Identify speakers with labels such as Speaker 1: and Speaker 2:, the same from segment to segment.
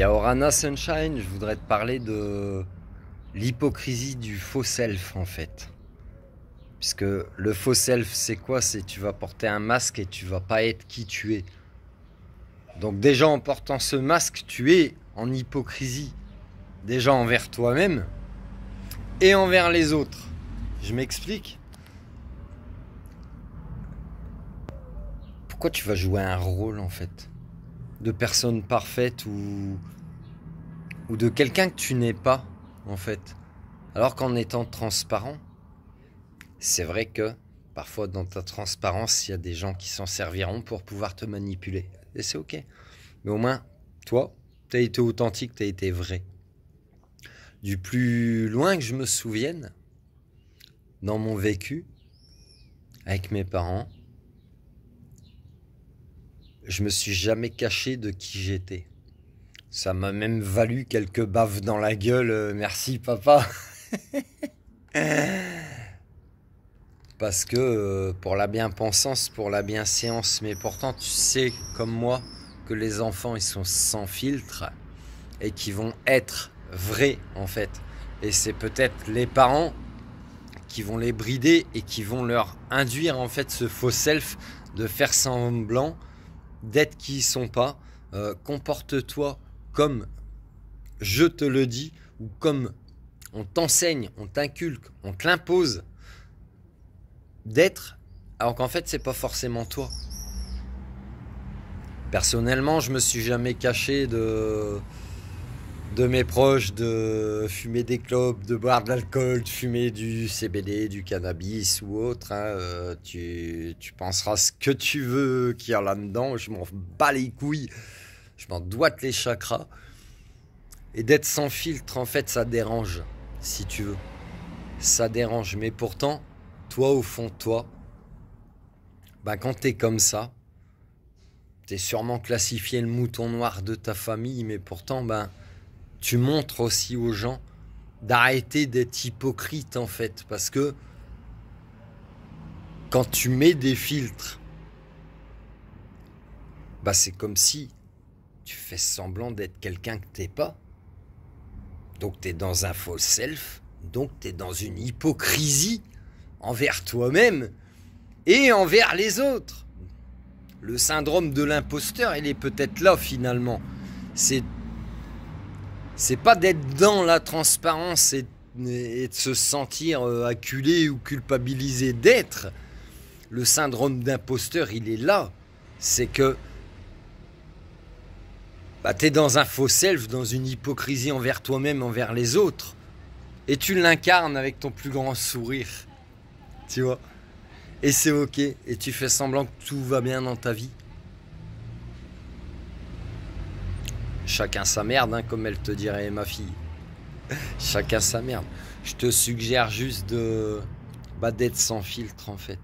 Speaker 1: a Orana Sunshine, je voudrais te parler de l'hypocrisie du faux self en fait. Puisque le faux self, c'est quoi? C'est tu vas porter un masque et tu vas pas être qui tu es. Donc déjà en portant ce masque, tu es en hypocrisie. Déjà envers toi-même et envers les autres. Je m'explique. Pourquoi tu vas jouer un rôle en fait de personne parfaite ou de quelqu'un que tu n'es pas en fait? Alors qu'en étant transparent, c'est vrai que parfois dans ta transparence, il y a des gens qui s'en serviront pour pouvoir te manipuler. Et c'est ok. Mais au moins, toi, tu as été authentique, tu as été vrai. Du plus loin que je me souvienne, dans mon vécu, avec mes parents, je me suis jamais caché de qui j'étais. Ça m'a même valu quelques baffes dans la gueule, merci papa. Parce que pour la bien-pensance, pour la bienséance, mais pourtant tu sais comme moi que les enfants ils sont sans filtre et qui vont être vrais en fait. Et c'est peut-être les parents qui vont les brider et qui vont leur induire en fait ce faux self de faire semblant d'être qui ils sont pas. Comporte-toi comme je te le dis ou comme on t'enseigne, on t'inculque, on te l'impose d'être, alors qu'en fait c'est pas forcément toi. Personnellement, je me suis jamais caché de mes proches de fumer des clopes, de boire de l'alcool, de fumer du CBD, du cannabis ou autre. Hein. Tu penseras ce que tu veux qu'il y a là-dedans. Je m'en bats les couilles. Je m'en doite les chakras. Et d'être sans filtre, en fait, ça dérange, si tu veux. Ça dérange. Mais pourtant, toi, au fond de toi, bah, quand t'es comme ça, t'es sûrement classifié le mouton noir de ta famille, mais pourtant, ben, tu montres aussi aux gens d'arrêter d'être hypocrite en fait, parce que quand tu mets des filtres, bah c'est comme si tu fais semblant d'être quelqu'un que t'es pas. Donc t'es dans un faux self, donc t'es dans une hypocrisie envers toi-même et envers les autres. Le syndrome de l'imposteur, il est peut-être là finalement. C'est pas d'être dans la transparence et de se sentir acculé ou culpabilisé d'être. Le syndrome d'imposteur, il est là. C'est que bah, t'es dans un faux self, dans une hypocrisie envers toi-même, envers les autres. Et tu l'incarnes avec ton plus grand sourire. Tu vois? Et c'est ok. Et tu fais semblant que tout va bien dans ta vie. Chacun sa merde, hein, comme elle te dirait ma fille. Chacun sa merde. Je te suggère juste d'être sans filtre en fait.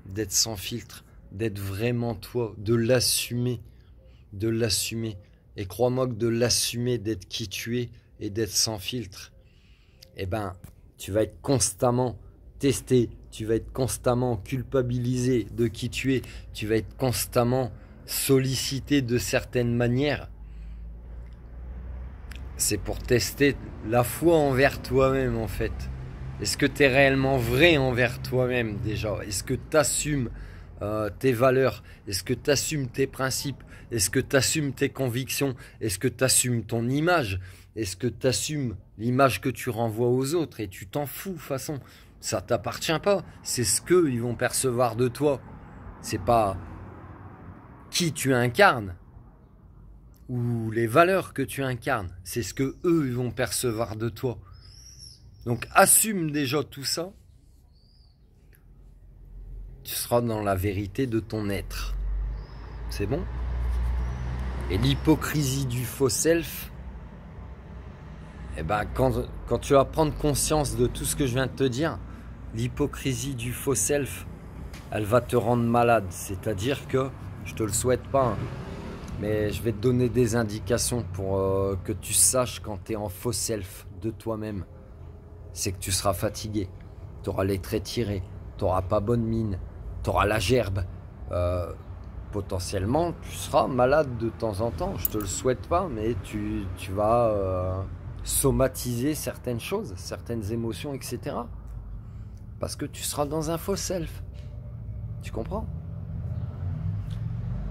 Speaker 1: D'être sans filtre. D'être vraiment toi. De l'assumer. De l'assumer. Et crois-moi que de l'assumer, d'être qui tu es et d'être sans filtre, eh ben, tu vas être constamment testé. Tu vas être constamment culpabilisé de qui tu es. Tu vas être constamment sollicité de certaines manières. C'est pour tester la foi envers toi-même en fait. Est-ce que tu es réellement vrai envers toi-même déjà? Est-ce que tu assumes tes valeurs? Est-ce que tu assumes tes principes? Est-ce que tu assumes tes convictions? Est-ce que tu assumes ton image? Est-ce que tu assumes l'image que tu renvoies aux autres? Et tu t'en fous de toute façon. Ça t'appartient pas. C'est ce qu'ils vont percevoir de toi. C'est pas qui tu incarnes ou les valeurs que tu incarnes, c'est ce que eux ils vont percevoir de toi. Donc assume déjà tout ça, tu seras dans la vérité de ton être. C'est bon? Et l'hypocrisie du faux self, eh ben quand tu vas prendre conscience de tout ce que je viens de te dire, l'hypocrisie du faux self, elle va te rendre malade. C'est-à-dire que, je te le souhaite pas, hein, mais je vais te donner des indications pour que tu saches quand tu es en faux self de toi-même. C'est que tu seras fatigué, tu auras les traits tirés, tu n'auras pas bonne mine, tu auras la gerbe, potentiellement, tu seras malade de temps en temps. Je te le souhaite pas, mais tu vas somatiser certaines choses, certaines émotions, etc. Parce que tu seras dans un faux self. Tu comprends?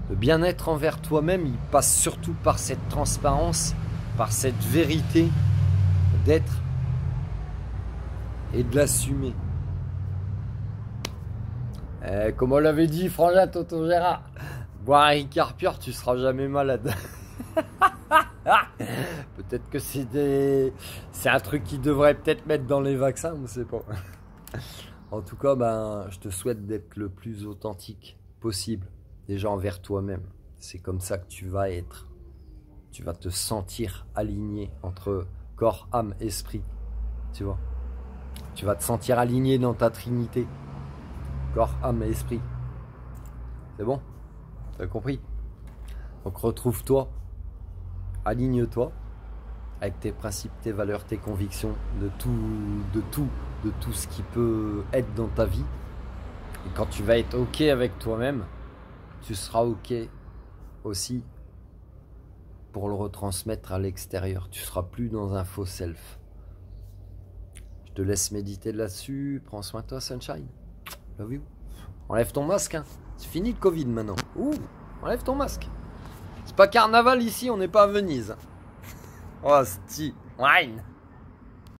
Speaker 1: Le bien-être envers toi-même, il passe surtout par cette transparence, par cette vérité d'être et de l'assumer. Comme on l'avait dit, frangin Tonton Gérard, boire un Ricard pur, tu seras jamais malade. Peut-être que c'est un truc qu'ils devraient peut-être mettre dans les vaccins, on ne sait pas. En tout cas, je te souhaite d'être le plus authentique possible, déjà envers toi-même. C'est comme ça que tu vas être. Tu vas te sentir aligné entre corps, âme, esprit. Tu vois? Tu vas te sentir aligné dans ta trinité. Corps, âme et esprit. C'est bon? T'as compris? Donc retrouve-toi, aligne-toi avec tes principes, tes valeurs, tes convictions, de tout ce qui peut être dans ta vie. Et quand tu vas être ok avec toi-même, tu seras ok aussi pour le retransmettre à l'extérieur. Tu seras plus dans un faux self. Je te laisse méditer là-dessus. Prends soin de toi, Sunshine. Love you. Enlève ton masque, hein. C'est fini le Covid maintenant. Ouh, enlève ton masque. C'est pas carnaval ici, on n'est pas à Venise. Oh, sti. Wine.